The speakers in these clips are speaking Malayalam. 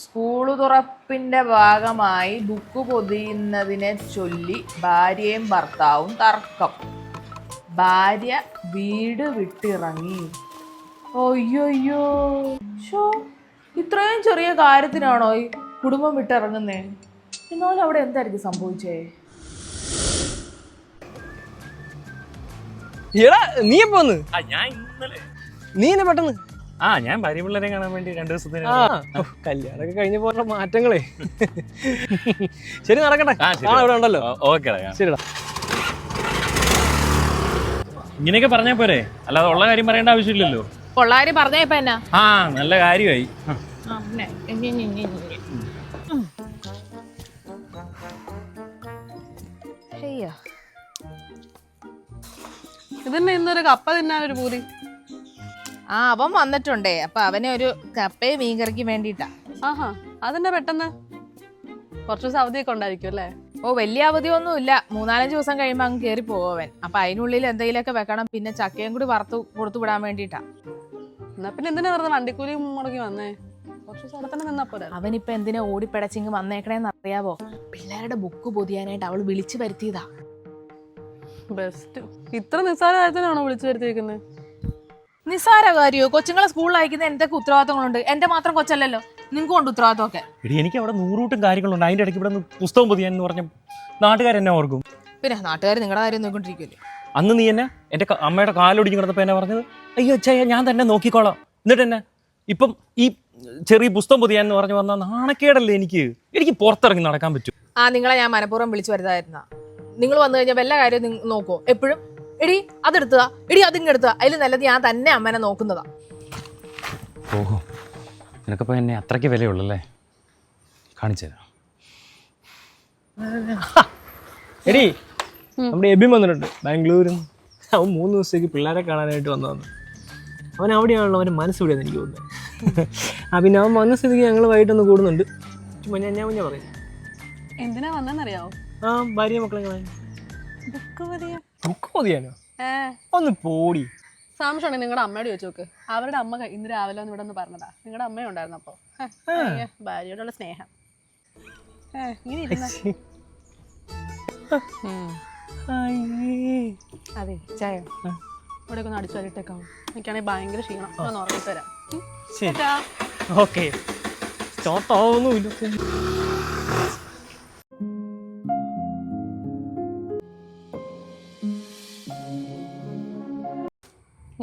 സ്കൂള് തുറപ്പിന്റെ ഭാഗമായി ബുക്ക് പൊതിയുന്നതിനെ ചൊല്ലി ഭാര്യയും ഭർത്താവും തർക്കം. ഭാര്യ വീട് വിട്ടിറങ്ങി. അയ്യോ, ഇത്രയും ചെറിയ കാര്യത്തിനാണോ ഈ കുടുംബം വിട്ടിറങ്ങുന്നേ? എന്നാലും അവിടെ എന്തായിരിക്കും സംഭവിച്ചേ? നീ പോന്ന് നീ പെട്ടെന്ന് ഞാൻ ഭാര്യ പിള്ളേരെ കാണാൻ വേണ്ടി 2 ദിവസത്തിന് കല്യാണമൊക്കെ കഴിഞ്ഞ പോലെ മാറ്റങ്ങളെ. ശരി, നടക്കട്ടെ. ഇവിടെ ഉണ്ടല്ലോ. ഓക്കെ ശരിടാ. ഇങ്ങനെയൊക്കെ പറഞ്ഞാ പോരെ, അല്ലാതെ ഉള്ള കാര്യം പറയേണ്ട ആവശ്യമില്ലല്ലോ. കൊള്ളാരി പറഞ്ഞപ്പ എന്നാ നല്ല കാര്യമായി. ഇതന്നെ ഇന്നൊരു കപ്പ തിന്നാനൊരു പൂതി. അവൻ വന്നിട്ടുണ്ടേ, അപ്പൊ അവനെ ഒരു കപ്പയും മീൻകറിക്ക് വേണ്ടിട്ടാ. ആഹാ, അതെന്നെ പെട്ടെന്ന്? കുറച്ച് ദിവസം അവധിയൊക്കെ ഉണ്ടായിരിക്കും അല്ലേ? വലിയ അവധിയൊന്നും ഇല്ല. 3-4 ദിവസം കഴിയുമ്പോ അങ്ങ് കയറി പോവൻ. അപ്പൊ അതിനുള്ളിൽ എന്തെങ്കിലുമൊക്കെ വെക്കണം. പിന്നെ ചക്കയും കൂടി വറുത്ത് കൊടുത്തു വിടാൻ വേണ്ടിട്ടാ. എന്നാ പിന്നെ എന്തിനാ വെറുതെ വണ്ടിക്കൂലി മുടങ്ങി വന്നേ? കുറച്ച് ദിവസം അവിടെ തന്നെ നിന്നാ പോരാ? അവനിപ്പൊ എന്തിനാ ഓടിപ്പടച്ചിങ് വന്നേക്കണേന്ന് അറിയാവോ? പിള്ളേരുടെ ബുക്ക് പൊതിയാനായിട്ട് അവള് വിളിച്ചു വരുത്തിയതാ. ബെസ്റ്റ്. ഇത്ര നിസ്സാര കാര്യത്തിനാണോ വിളിച്ചു വരുത്തിയിരിക്കുന്നത്? നിസ്സാര കാര്യോ? കൊച്ചുങ്ങളെ സ്കൂളിൽ അയക്കുന്ന എന്തൊക്കെ ഉത്തരവാദിത്തങ്ങളുണ്ട്. എന്റെ മാത്രം കൊച്ചല്ലല്ലോ, നിങ്ങൾക്കും ഉണ്ട് ഉത്തരവാദിത്തമൊക്കെ. എനിക്ക് അവിടെ 100 കാര്യങ്ങളുണ്ട്. അതിന്റെ ഇടയ്ക്ക് ഇവിടെ പുസ്തകം പൊതിയാന്ന് പറഞ്ഞ നാട്ടുകാരെന്നെ ഓർക്കും. പിന്നെ നാട്ടുകാർ നിങ്ങളുടെ കാര്യം നോക്കിക്കൊണ്ടിരിക്കുമല്ലേ. അന്ന് നീ എന്നെ എന്റെ അമ്മയുടെ കാലൊടിഞ്ഞ് കിടന്നപ്പോ എന്നെ പറഞ്ഞത്, അയ്യോ അച്ഛാ ഞാൻ തന്നെ നോക്കിക്കോളാം. എന്നിട്ട് തന്നെ ഇപ്പം ഈ ചെറിയ പുസ്തകം പൊതിയാന്ന് പറഞ്ഞു വന്ന നാണക്കേടല്ലേ എനിക്ക് പുറത്തിറങ്ങി നടക്കാൻ പറ്റും. നിങ്ങളെ ഞാൻ മനഃപൂർവ്വം വിളിച്ചു വരുത്തായിരുന്ന. നിങ്ങൾ വന്നു കഴിഞ്ഞാൽ വല്ല കാര്യം നോക്കോ? എപ്പോഴും എടി അതെടുത്തതാ, എടി അതിങ്ങെടുത്തതാ. അതിൽ നല്ലത് ഞാൻ തന്നെ അമ്മനെ നോക്കുന്നതാ. ഓഹോ, നിനക്കപ്പോ എന്നെ അത്രയ്ക്ക് വിലയുള്ളല്ലേ? കാണിച്ചു തരാം. എടി, നമ്മുടെ എബിൻ വന്നിട്ടുണ്ട് ബാംഗ്ലൂരും. അവൻ 3 ദിവസത്തേക്ക് പിള്ളേരെ കാണാനായിട്ട് വന്നതാണ്. അവൻ അവിടെയാണല്ലോ, അവൻ്റെ മനസ്സിവിടെയെന്ന് എനിക്ക് തോന്നുന്നത്. പിന്നെ അവൻ വന്ന സ്ഥിതിക്ക് ഞങ്ങൾ വൈകിട്ടൊന്ന് കൂടുന്നുണ്ട്. ഞാൻ പറയും. എന്തിനാ വന്നെന്നറിയാവോ? ഭാര്യ മക്കളെ കാണാൻ. ബുക്ക് പൊതിയാനോ? ഒന്ന് പോടി. സാംശാണെങ്കിൽ നിങ്ങളുടെ അമ്മയോട് ചോദിച്ചു നോക്ക്. അവരുടെ അമ്മ ഇന്ന് രാവിലെ ഒന്ന് ഇവിടെ ഒന്ന് പറഞ്ഞതാ. നിങ്ങളുടെ അമ്മയും ഉണ്ടായിരുന്നപ്പോ ഭാര്യയോടുള്ള സ്നേഹം. അതെ, ചായ ഇവിടെ ഒന്ന് അടിച്ചു വരിട്ടേക്കാവും. എനിക്കാണെങ്കിൽ ഭയങ്കര ക്ഷീണം. ഒന്ന് ഉറങ്ങിട്ട് വരാം. ഓക്കെ, സ്റ്റാർട്ട് ആവുന്നുമില്ല.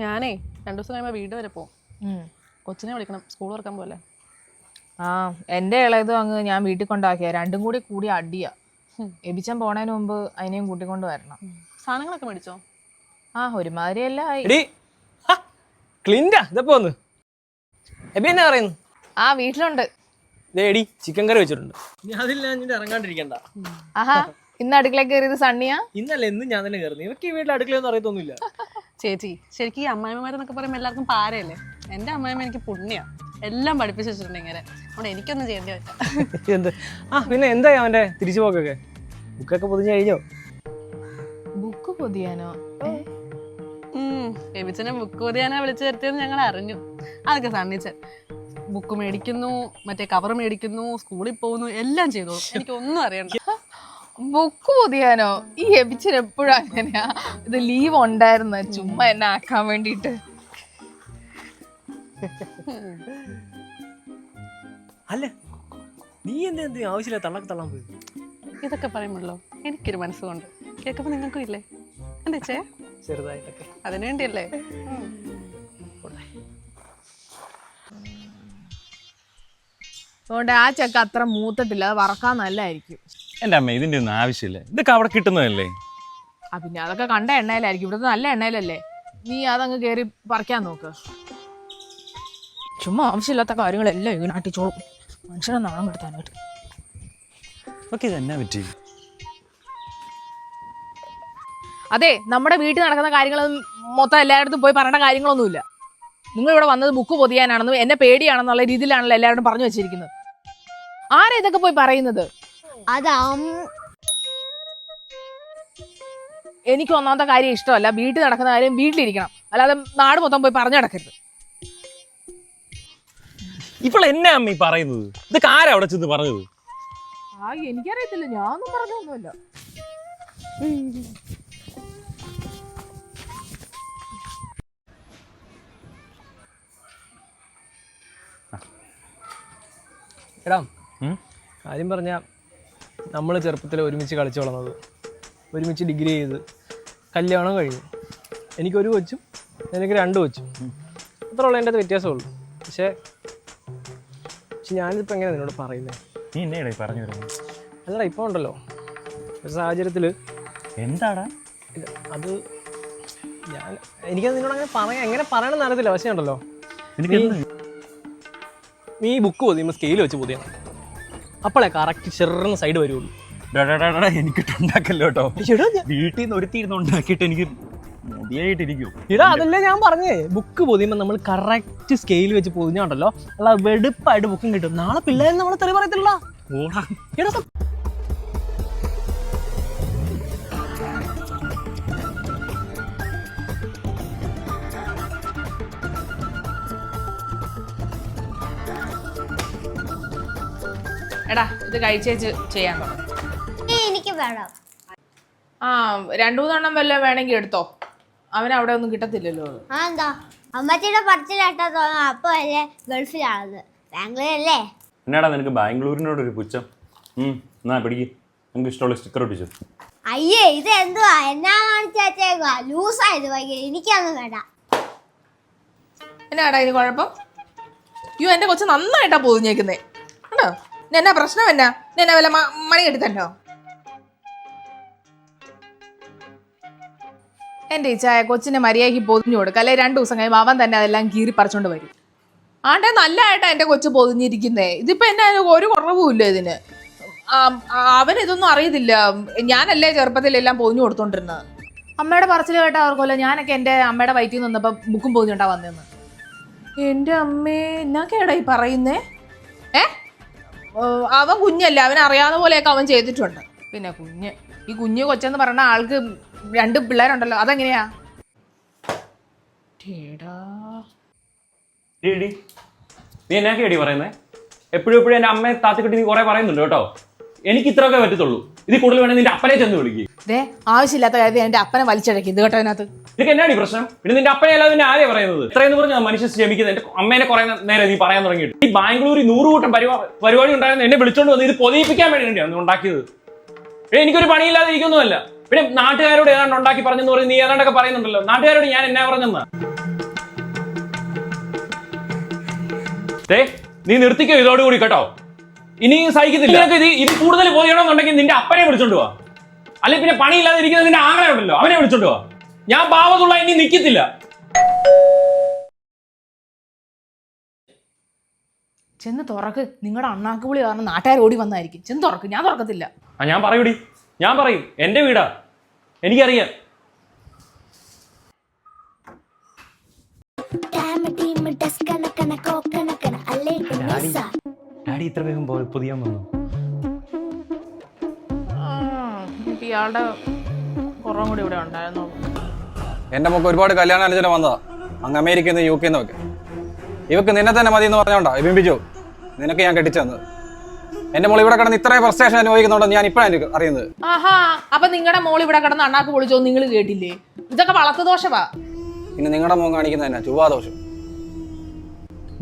ഞാനേ 2 ദിവസം കഴിയുമ്പോൾ വീട് വരെ പോവും. കൊച്ചിനെ വിളിക്കണം, സ്കൂൾ തുറക്കാൻ പോലെ. എന്റെ ഇളയതും അങ്ങ് ഞാൻ വീട്ടിൽ കൊണ്ടാക്കിയ. രണ്ടും കൂടി അടിയാ. എബിച്ചൻ പോണതിന് മുമ്പ് അതിനെയും കൂട്ടിക്കൊണ്ട് വരണം. സാധനങ്ങളൊക്കെ മേടിച്ചോ? ഒരുമാതിരി എല്ലാം ആയി. എന്നാ പറയുന്നു? വീട്ടിലുണ്ട്. ചിക്കൻ കറി വെച്ചിട്ടുണ്ട്. അതില്ല, ഇറങ്ങാണ്ടിരിക്കണ്ട. ഇന്ന് അടുക്കളയിൽ കയറിയത് സണ്ണിയാ? ഇന്നല്ല, എന്നും ഞാൻ തന്നെ കയറുന്നു. ഇവർക്ക് ഈ വീട്ടിൽ അടുക്കളയൊന്നും അറിയത്തൊന്നുമില്ല. ചേച്ചി, ശരിക്കും ഈ അമ്മായിമാരെന്നൊക്കെ പറയുമ്പോൾ എല്ലാവർക്കും പാരയല്ലേ. എൻ്റെ അമ്മായിമ്മ എനിക്ക് പുണ്യാ. എല്ലാം പഠിപ്പിച്ചു വെച്ചിട്ടുണ്ട് ഇങ്ങനെ. അതുകൊണ്ട് എനിക്കൊന്നും ചെയ്യേണ്ടി പറ്റാ. പിന്നെ എന്തായി അവന്റെ തിരിച്ചു പോക്കൊക്കെ? ബുക്കൊക്കെ പൊതിഞ്ഞു കഴിഞ്ഞോ? ബുക്ക് പൊതിയാനോ? എബിച്ചനെ ബുക്ക് പൊതിയാനാ വിളിച്ചു വരുത്തിയെന്ന് ഞങ്ങൾ അറിഞ്ഞു. അതൊക്കെ സണ്ണിച്ചൻ ബുക്ക് മേടിക്കുന്നു, മറ്റേ കവർ മേടിക്കുന്നു, സ്കൂളിൽ പോകുന്നു, എല്ലാം ചെയ്തോളൂ. എനിക്കൊന്നും അറിയണ്ട. ബുക്ക് പൊതിയാനോ? ഈ എബിച്ചൻ എപ്പോഴും അങ്ങനെയാ. ഇത് ലീവ് ഉണ്ടായിരുന്ന ചുമ്മാ എന്നെ ആക്കാൻ വേണ്ടിട്ട്. അല്ല, നീ എന്ത് ആവശ്യമില്ല തള്ളാൻ പോയി? ഇതൊക്കെ പറയുമ്പോഴല്ലോ എനിക്കൊരു മനസ്സുകൊണ്ട് കേൾക്കുമ്പോ നിങ്ങൾക്കും ഇല്ലേ? എന്താ ചേ? ചെറുതായിട്ടൊക്കെ അതിനുവേണ്ടിയല്ലേ. അതുകൊണ്ട് ആ ചെക്ക അത്ര മൂത്തിട്ടില്ല. അത് വറക്കാൻ നല്ലതായിരിക്കും. എന്റെ അമ്മ, ഇതിന്റെ ഒന്നും ആവശ്യമില്ല. ഇതൊക്കെ അവിടെ കിട്ടുന്നതല്ലേ. പിന്നെ അതൊക്കെ കണ്ട എണ്ണയിലായിരിക്കും. ഇവിടുത്തെ നല്ല എണ്ണയിലല്ലേ. നീ അതങ്ങ് കയറി പറിക്കാൻ നോക്ക്. ചുമ്മാ ആവശ്യമില്ലാത്ത കാര്യങ്ങളെല്ലാം ഇങ്ങനെ അട്ടിച്ചോളും. മനുഷ്യനെ നാണം കെടുത്താനായിട്ട്. ഇതെന്നാ പറ്റി? അതെ, നമ്മുടെ വീട്ടിൽ നടക്കുന്ന കാര്യങ്ങളൊന്നും മൊത്തം എല്ലായിടത്തും പോയി പറയേണ്ട കാര്യങ്ങളൊന്നുമില്ല. നിങ്ങൾ ഇവിടെ വന്നത് ബുക്ക് പൊതിയാനാണെന്നും എന്നെ പേടിയാണെന്നുള്ള രീതിയിലാണല്ലോ എല്ലാവരും പറഞ്ഞു വെച്ചിരിക്കുന്നത്. ആരാ ഇതൊക്കെ പോയി പറയുന്നത്? എനിക്ക് ഒന്നാമത്തെ കാര്യം ഇഷ്ടമല്ല. വീട്ടിൽ നടക്കുന്ന കാര്യം വീട്ടിലിരിക്കണം, അല്ലാതെ നാട് മൊത്തം പോയി പറഞ്ഞു നടക്കരുത്. ഇപ്പോൾ എന്നാ അമ്മ ഈ പറയുന്നത്? ഇതൊക്കെ ആരാ അവിടെ ചെന്ന് പറഞ്ഞത്? ആ എനിക്കറിയത്തില്ല, ഞാനൊന്നും പറഞ്ഞൊന്നുമല്ല. എടാ ഉം? കാര്യം പറഞ്ഞാൽ നമ്മൾ ചെറുപ്പത്തിൽ ഒരുമിച്ച് കളിച്ചു വളർന്നത്, ഒരുമിച്ച് ഡിഗ്രി ചെയ്ത് കല്യാണം കഴിഞ്ഞു. എനിക്കൊരു കൊച്ചും എനിക്ക് 2 കൊച്ചും. അത്രയുള്ള എൻ്റെ വ്യത്യാസമുള്ളൂ. പക്ഷേ ഞാനിപ്പോൾ എങ്ങനെയാണ് നിന്നോട് പറയുന്നത്? നീ എന്നെയാണോ ഈ പറഞ്ഞു വരുന്നത്? അല്ലടാ, ഇപ്പോൾ ഉണ്ടല്ലോ ഒരു സാഹചര്യത്തിൽ എന്താടാ അത് എനിക്കത് നിന്നോട് എങ്ങനെ പറയണമെന്ന് അറിയത്തില്ല. പക്ഷേ ഉണ്ടല്ലോ, നീ ബുക്ക് പൊതിയുമ്പോൾ സ്കെയിൽ വെച്ച് പൊതിയണം. അപ്പോളേ കറക്റ്റ് ചെറുന്ന സൈഡ് വരുള്ളൂ. എനിക്കിട്ടുണ്ടാക്കല്ലോ കേട്ടോ. വീട്ടിൽ നിന്ന് ഒരുത്തിരുന്ന് ഉണ്ടാക്കിയിട്ട് എനിക്ക് മതിയായിട്ടിരിക്കും. ഇടാ, അതല്ലേ ഞാൻ പറഞ്ഞേ, ബുക്ക് പൊതിയുമ്പോൾ നമ്മൾ കറക്റ്റ് സ്കെയിൽ വെച്ച് പൊതിഞ്ഞുണ്ടല്ലോ, അല്ല വെടുപ്പായിട്ട് ബുക്കും കിട്ടും. നാളെ പിള്ളേരും നമ്മളെ തെറി പറയത്തില്ല. എടാ ഇത് കഴിച്ചേച്ച് ചെയ്യാൻ തുടങ്ങും. എനിക്ക് വേണം. ആ 2-3 വല്ലതും വേണമെങ്കിൽ എടുത്തോ. അവൻ അവിടെ ഒന്നും കിട്ടത്തില്ലല്ലോ. ആ എന്താ അമ്മച്ചിയുടെ പറച്ചിലേട്ടാ തോന്നുന്നു അപ്പൊ അല്ലേ ഗൾഫിലാണെന്ന്. ബാംഗ്ലൂരല്ലേ? എന്നാടാ നിനക്ക് ബാംഗ്ലൂരിനോടൊരു പുച്ഛം? എന്നാ പിടിക്ക്, നമുക്ക് ഇഷ്ടമുള്ള സ്റ്റിക്കർ ഒട്ടിച്ചു. അയ്യേ, ഇത് എന്തുവാ എന്നാ കാണിച്ചേക്കാ? ലൂസായത് ഭയങ്കര. എനിക്കൊന്നും വേണ്ട. എന്നാടാ ഇത് കുഴപ്പം? അയ്യോ, എൻ്റെ കൊച്ചു നന്നായിട്ടാ പൊതിഞ്ഞേക്കുന്നേ. ആണോ? എന്നാ പ്രശ്നം? എന്നാ വല്ല മണി കെട്ടിത്തന്നോ? എൻ്റെ ഈ ചായ കൊച്ചിനെ മര്യാദയ്ക്ക് പൊതിഞ്ഞു കൊടുക്കുക, അല്ലെ 2 ദിവസം കഴിയുമ്പോൾ അവൻ തന്നെ അതെല്ലാം കീറി പറിച്ചോണ്ട് വരും. ആണ്ടെ നല്ലതായിട്ടാ എൻ്റെ കൊച്ചു പൊതിഞ്ഞിരിക്കുന്നേ. ഇതിപ്പോ എന്നാ ഒരു കുറവുമില്ല ഇതിന്. അവനിതൊന്നും അറിയത്തില്ല. ഞാനല്ലേ ചെറുപ്പത്തിലെല്ലാം പൊതിഞ്ഞു കൊടുത്തോണ്ടിരുന്നത്. അമ്മയുടെ പറച്ചിൽ കേട്ടാ അവർക്കല്ല, ഞാനൊക്കെ എൻ്റെ അമ്മയുടെ വയറ്റിൽ നിന്ന് വന്നപ്പോൾ ബുക്കും പൊതിഞ്ഞിട്ടാ വന്നതെന്ന്. എൻ്റെ അമ്മേ, എന്നാക്കേടാ ഈ പറയുന്നേ? അവൻ കുഞ്ഞല്ലേ, അവൻ അറിയാവുന്ന പോലെയൊക്കെ അവൻ ചെയ്തിട്ടുണ്ട്. പിന്നെ ഈ കുഞ്ഞ് കൊച്ചെന്ന് പറഞ്ഞ ആൾക്ക് 2 പിള്ളേരുണ്ടല്ലോ, അതെങ്ങനെയാ? നീ എന്നാക്കേടി പറയുന്നേ? എപ്പോഴും എൻ്റെ അമ്മയെ താത്തിക്കിട്ടി നീ കുറെ പറയുന്നുണ്ട് കേട്ടോ. എനിക്ക് ഇത്രയൊക്കെ പറ്റത്തുള്ളൂ. ഇതിൽ കൂടുതൽ വേണമെങ്കിൽ നിന്റെ അപ്പനെ ചെന്ന് വിളിക്കും. ആവശ്യമില്ലാത്ത കാര്യം എൻ്റെ അപ്പനെ വലിച്ചടക്കി ഇത് കേട്ടോ. അതിനകത്ത് നിനക്ക് എന്നാണ് ഈ പ്രശ്നം? പിന്നെ നിന്റെ അപ്പനെ അല്ലാതെ പിന്നെ ആരെയാ പറയുന്നത്? ഇത്രയെന്ന് പറഞ്ഞാൽ മനുഷ്യൻ ക്ഷമിക്കുന്നത്. എന്റെ അമ്മേനെ കുറെ നേരം നീ പറയാൻ തുടങ്ങിയിട്ട്. ഈ ബാംഗ്ലൂരിൽ 100 കൂട്ടം പരിപാടി ഉണ്ടായിരുന്നു. എന്നെ വിളിച്ചോണ്ട് വന്ന് ഇത് പൊതിയിപ്പിക്കാൻ വേണ്ടിയാണ് ഉണ്ടാക്കിയത്. എനിക്കൊരു പണിയില്ലാതെ ഇരിക്കുന്നതല്ല. പിന്നെ നാട്ടുകാരോട് ഏതാണ്ട് ഉണ്ടാക്കി പറഞ്ഞെന്ന് പറഞ്ഞ് നീ ഏതാണ്ടൊക്കെ പറയുന്നുണ്ടല്ലോ. നാട്ടുകാരോട് ഞാൻ എന്നാ പറഞ്ഞെന്നാ? നീ നിർത്തിക്കോ ഇതോടുകൂടി കേട്ടോ. ഇനിയും സഹിക്കത്തില്ല. ഇത് കൂടുതൽ പൊതിയണമെന്നുണ്ടെങ്കിൽ നിന്റെ അപ്പനെ വിളിച്ചോണ്ട് പോവാ. അല്ലെങ്കിൽ പിന്നെ പണിയില്ലാതെ ഇരിക്കുന്ന നിന്റെ ആങ്ങളെ ഉണ്ടല്ലോ, അവനെ വിളിച്ചോണ്ട് പോവാ. ഞാൻ പാവത്തുള്ള ഇനി നിൽക്കത്തില്ല. ചെന്ന് തുറക്ക്. നിങ്ങളുടെ അണ്ണാക്ക് വിളി കാരണം നാട്ടുകാർ ഓടി വന്നായിരിക്കും. ചെന്ന് തുറക്ക്. ഞാൻ തുറക്കത്തില്ല. ഞാൻ പറയൂടി, ഞാൻ പറയും. എന്റെ വീടാ, എനിക്കറിയാം. ഡാഡി ഇത്ര വേഗം പൊതിയാൻ വന്നു. ഇയാളുടെ കുറവും കൂടി ഇവിടെ ഉണ്ടായിരുന്നു. എൻ്റെ മൊക്കെ ഒരുപാട് കല്യാണാലോചന വന്നതാ, അങ്ങ് അമേരിക്കയിൽ നിന്ന് UK ഒക്കെ. ഇവക്ക് നിന്നെ തന്നെ മതി എന്ന് പറഞ്ഞോണ്ടാ എബിംബിച്ചു നിനക്ക് ഞാൻ കെട്ടിച്ചു തന്നത്. എന്റെ മോൾ ഇവിടെ കിടന്ന് ഇത്രയും ഫ്രസ്ട്രേഷൻ അനുഭവിക്കുന്നുണ്ടോ ഞാൻ ഇപ്പോഴാണ് അറിയുന്നത്. ആഹാ, അപ്പൊ നിങ്ങളുടെ മോൾ ഇവിടെ കിടന്ന് അണ്ണാക്ക് പൊളിച്ചോ നിങ്ങൾ കേട്ടില്ലേ? ഇതൊക്കെ വളർത്തു ദോഷവാ. പിന്നെ നിങ്ങളുടെ മോൻ കാണിക്കുന്നത് തന്നെ ചുവാദോഷം.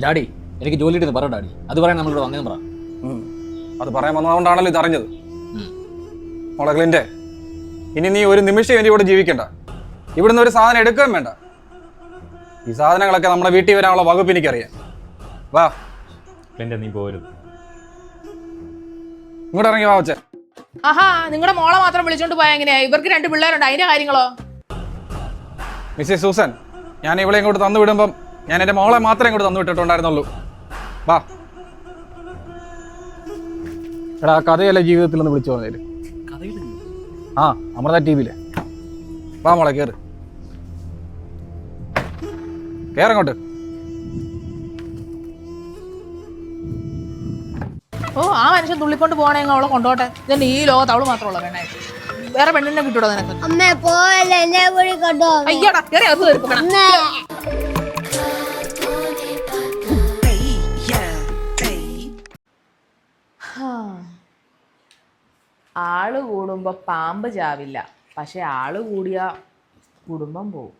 ഡാഡി എനിക്ക് ജോലി കിട്ടുന്നു പറ ഡാഡി. അത് പറയാൻ നമ്മളിവിടെ വന്നതെന്ന് പറ. അത് പറയാൻ വന്നതുകൊണ്ടാണല്ലോ ഇത് അറിഞ്ഞത്. മോളെ ക്ലിൻ്റെ, ഇനി നീ ഒരു നിമിഷം എൻ്റെ ഇവിടെ ജീവിക്കണ്ട. ഇവിടുന്ന് ഒരു സാധനം എടുക്കുകയും വേണ്ട. ഈ സാധനങ്ങളൊക്കെ നമ്മുടെ വീട്ടിൽ വരാനുള്ള വകുപ്പ് എനിക്കറിയാം. വാ ക്ലിൻ്റെ, നീ പോരുത്. ഇങ്ങോട്ട് ഇറങ്ങി വാ വച്ചേ. ആഹാ, നിങ്ങളുടെ മോളെ മാത്രം വിളിച്ചോണ്ട് പോയാ എങ്ങനെയാ? ഇവർക്ക് 2 പിള്ളേരുണ്ട്, അതിന്റെ കാര്യങ്ങളോ? മിസ്സിസ് സൂസൻ, ഞാൻ ഇവിടെ ഇങ്ങോട്ട് തന്നു വിടുമ്പം ഞാൻ എൻ്റെ മോളെ മാത്രമേ ഇങ്ങോട്ട് തന്നു വിട്ടിട്ടുണ്ടായിരുന്നുള്ളൂ. വാ. എടാ, കഥയല്ലേ ജീവിതത്തിൽ ഒന്ന് വിളിച്ചു പറഞ്ഞേര്. ആ, അമൃത TV വാ മോളെ, കേറ് കേറങ്ങോട്ട്. ഓ, ആ മനുഷ്യൻ തുള്ളിക്കൊണ്ട് പോകണമെങ്കിൽ അവളെ കൊണ്ടോട്ടെ. ഇതന്നെ ഈ ലോകത്ത് അവള് മാത്രമുള്ള പെണ്ണായിട്ട്. വേറെ പെണ്ണിനെ കിട്ടൂടോ നിനക്ക്? അമ്മ പോയല്ലേ, എന്നെ കൂടി കൊണ്ടോ. അയ്യടാ, കേറി അത് തീർക്കണം. ആള് കൂടുമ്പോ പാമ്പ് ചാവില്ല, പക്ഷെ ആള് കൂടിയ കുടുംബം പോവും.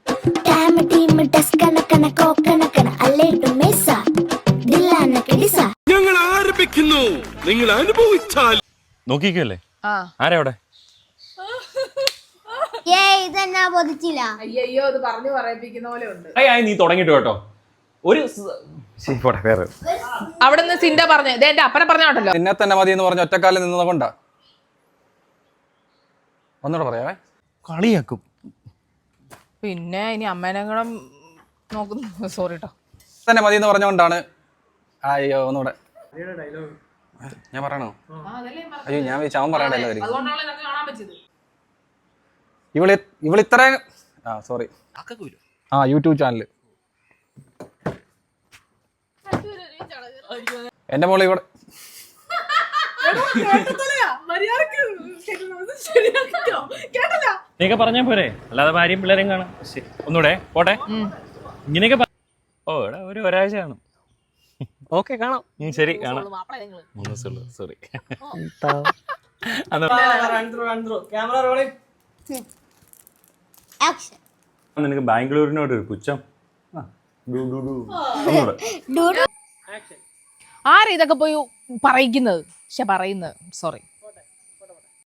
ഞങ്ങൾ ആരംഭിക്കുന്നു, നിങ്ങൾ അനുഭവിച്ചാൽ. നോക്കിക്കല്ലേ ആ ആരാ അവിടെ? ഇതെന്നാ പൊതിച്ചില്ല. അയ്യോ ഇത് പറഞ്ഞു പറയിപ്പിക്കുന്ന പോലെ ഉണ്ട്. നീ തുടങ്ങിട്ട് കേട്ടോ. ഒരു വേറെ അവിടെ നിന്ന് സിൻഡ പറഞ്ഞു, ഇതേ എന്റെ അപ്പനെ പറഞ്ഞോട്ടല്ലോ. നിന്നെ തന്നെ മതി എന്ന് പറഞ്ഞ ഒറ്റക്കാലിൽ നിന്നത് കൊണ്ടാ. ഒന്നുകൂടെ പറയാവേ. കളിയാക്കും. പിന്നെ ഇനി അമ്മേനെ കൂടെ നോക്കുന്നു. സോറി കേട്ടോ. തന്നെ മതി എന്ന് പറഞ്ഞുകൊണ്ടാണ്. അയ്യോ ഒന്നുകൂടെ ഞാൻ പറയണോ? അയ്യോ ഞാൻ അവൻ പറയണല്ലോ. ഇവളിത്ര സോറി യൂട്യൂബ് ചാനല് എന്റെ മോള് ഇവിടെ നീക്കെ പറഞ്ഞാ പോരെ, അല്ലാതെ ഭാര്യയും പിള്ളേരെയും കാണാം. ഒന്നൂടെ പോട്ടെ. ഇങ്ങനെയൊക്കെ ഓ എടാ ഒരാഴ്ച കാണും. ഓക്കെ കാണാം. ശരി കാണാം. സോറി. ആക്ഷൻ. നിനക്ക് ബാംഗ്ലൂരിനോട് ഒരു പുച്ഛം. ആരാ ഇതൊക്കെ പോയി പറയിക്കുന്നത്? പക്ഷെ പറയുന്നത് സോറി.